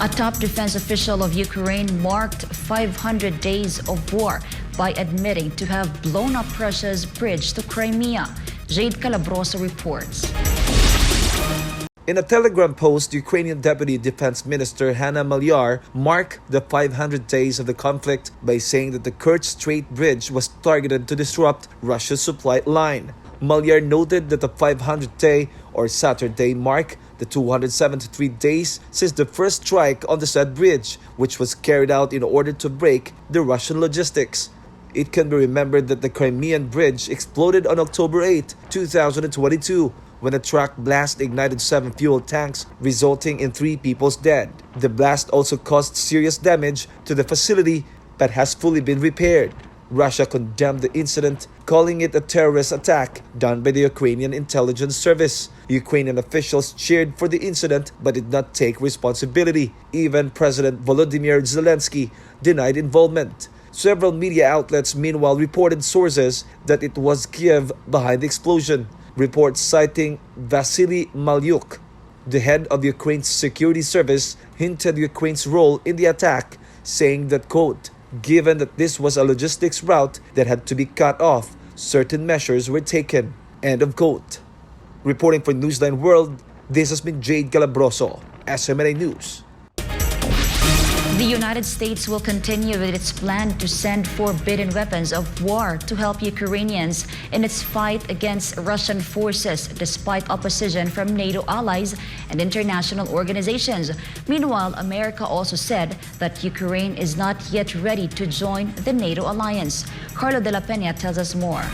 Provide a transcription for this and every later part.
A top defense official of Ukraine marked 500 days of war by admitting to have blown up Russia's bridge to Crimea. Jade Calabroso reports. In a Telegram post, Ukrainian Deputy Defense Minister Hanna Maliar marked the 500 days of the conflict by saying that the Kerch Strait Bridge was targeted to disrupt Russia's supply line. Maliar noted that the 500-day or Saturday mark the 273 days since the first strike on the said bridge, which was carried out in order to break the Russian logistics. It can be remembered that the Crimean bridge exploded on October 8, 2022, when a truck blast ignited 7 fuel tanks, resulting in 3 people's dead. The blast also caused serious damage to the facility but has fully been repaired. Russia condemned the incident, calling it a terrorist attack done by the Ukrainian intelligence service. Ukrainian officials cheered for the incident but did not take responsibility. Even President Volodymyr Zelensky denied involvement. Several media outlets meanwhile reported sources that it was Kiev behind the explosion. Reports citing Vasily Malyuk, the head of Ukraine's security service, hinted Ukraine's role in the attack, saying that, quote, "Given that this was a logistics route that had to be cut off, certain measures were taken," end of quote. Reporting for Newsline World, this has been Jade Calabroso, SMNA News. The United States will continue with its plan to send forbidden weapons of war to help Ukrainians in its fight against Russian forces, despite opposition from NATO allies and international organizations. Meanwhile, America also said that Ukraine is not yet ready to join the NATO alliance. Carlo de la Peña tells us more.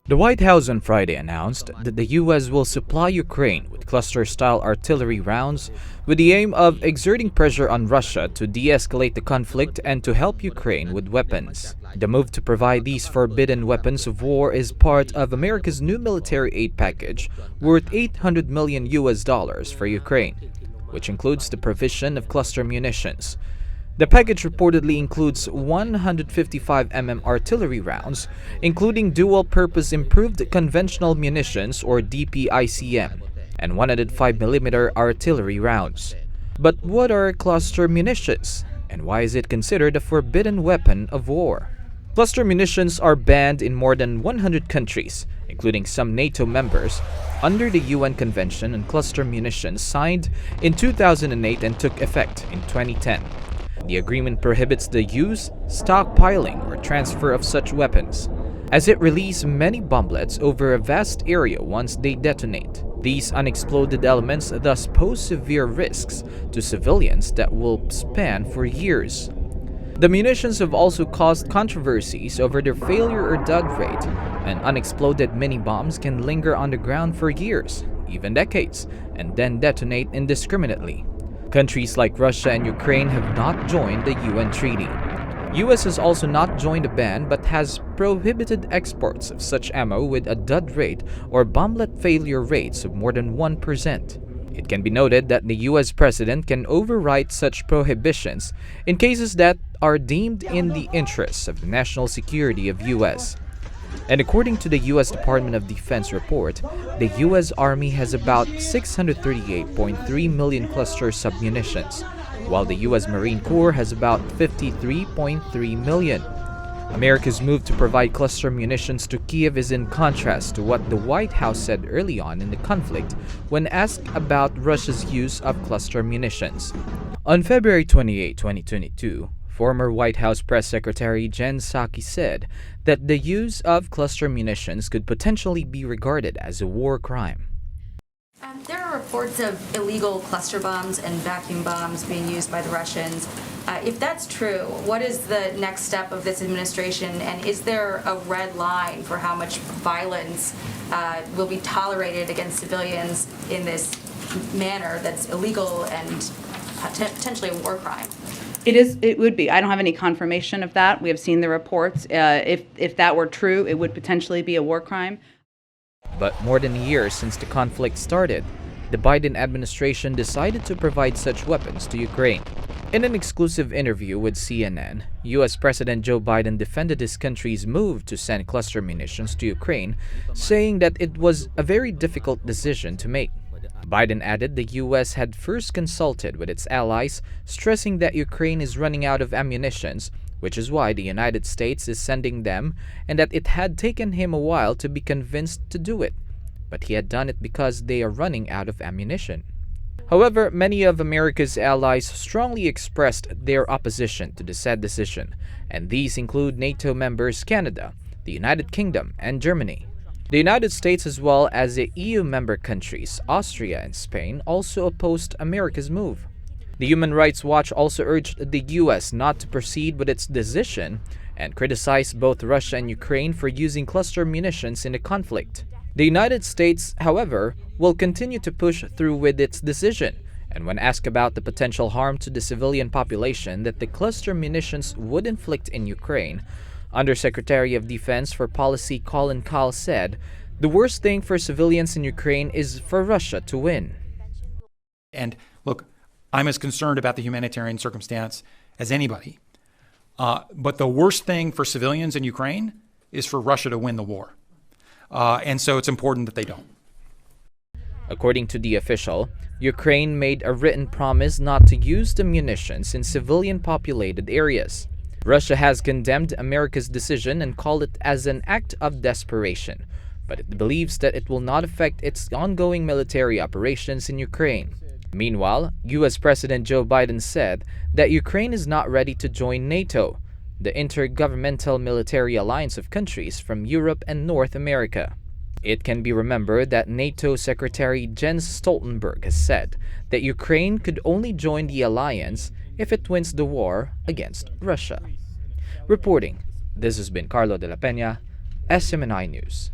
The White House on Friday announced that the U.S. will supply Ukraine with cluster-style artillery rounds with the aim of exerting pressure on Russia to de-escalate the conflict and to help Ukraine with weapons. The move to provide these forbidden weapons of war is part of America's new military aid package worth $800 million for Ukraine, which includes the provision of cluster munitions. The package reportedly includes 155mm artillery rounds, including dual-purpose improved conventional munitions or DPICM, and 105mm artillery rounds. But what are cluster munitions, and why is it considered a forbidden weapon of war? Cluster munitions are banned in more than 100 countries, including some NATO members, under the UN Convention on Cluster Munitions signed in 2008 and took effect in 2010. The agreement prohibits the use, stockpiling, or transfer of such weapons, as it releases many bomblets over a vast area once they detonate. These unexploded elements thus pose severe risks to civilians that will span for years. The munitions have also caused controversies over their failure or dud rate, and unexploded mini-bombs can linger on the ground for years, even decades, and then detonate indiscriminately. Countries like Russia and Ukraine have not joined the UN treaty. US has also not joined the ban but has prohibited exports of such ammo with a dud rate or bomblet failure rates of more than 1%. It can be noted that the US president can override such prohibitions in cases that are deemed in the interests of the national security of US. And according to the U.S. Department of Defense report, the U.S. Army has about 638.3 million cluster submunitions, while the U.S. Marine Corps has about 53.3 million. America's move to provide cluster munitions to Kiev is in contrast to what the White House said early on in the conflict when asked about Russia's use of cluster munitions. On February 28, 2022, former White House Press Secretary Jen Psaki said that the use of cluster munitions could potentially be regarded as a war crime. There are reports of illegal cluster bombs and vacuum bombs being used by the Russians. If that's true, what is the next step of this administration, and is there a red line for how much violence will be tolerated against civilians in this manner that's illegal and potentially a war crime? It would be. I don't have any confirmation of that. We have seen the reports. If that were true, it would potentially be a war crime. But more than a year since the conflict started, the Biden administration decided to provide such weapons to Ukraine. In an exclusive interview with CNN, U.S. President Joe Biden defended his country's move to send cluster munitions to Ukraine, saying that it was a very difficult decision to make. Biden added the U.S. had first consulted with its allies, stressing that Ukraine is running out of ammunition, which is why the United States is sending them, and that it had taken him a while to be convinced to do it. But he had done it because they are running out of ammunition. However, many of America's allies strongly expressed their opposition to the said decision, and these include NATO members Canada, the United Kingdom, and Germany. The United States, as well as the EU member countries, Austria and Spain, also opposed America's move. The Human Rights Watch also urged the U.S. not to proceed with its decision and criticized both Russia and Ukraine for using cluster munitions in the conflict. The United States, however, will continue to push through with its decision, and when asked about the potential harm to the civilian population that the cluster munitions would inflict in Ukraine, Undersecretary of Defense for Policy Colin Kahl said, "The worst thing for civilians in Ukraine is for Russia to win." And look, I'm as concerned about the humanitarian circumstance as anybody. But the worst thing for civilians in Ukraine is for Russia to win the war. And so it's important that they don't. According to the official, Ukraine made a written promise not to use the munitions in civilian-populated areas. Russia has condemned America's decision and called it as an act of desperation, but it believes that it will not affect its ongoing military operations in Ukraine. Meanwhile, U.S. President Joe Biden said that Ukraine is not ready to join NATO, the intergovernmental military alliance of countries from Europe and North America. It can be remembered that NATO Secretary Jens Stoltenberg has said that Ukraine could only join the alliance if it wins the war against Russia. Reporting, this has been Carlo de la Peña, SMNI News.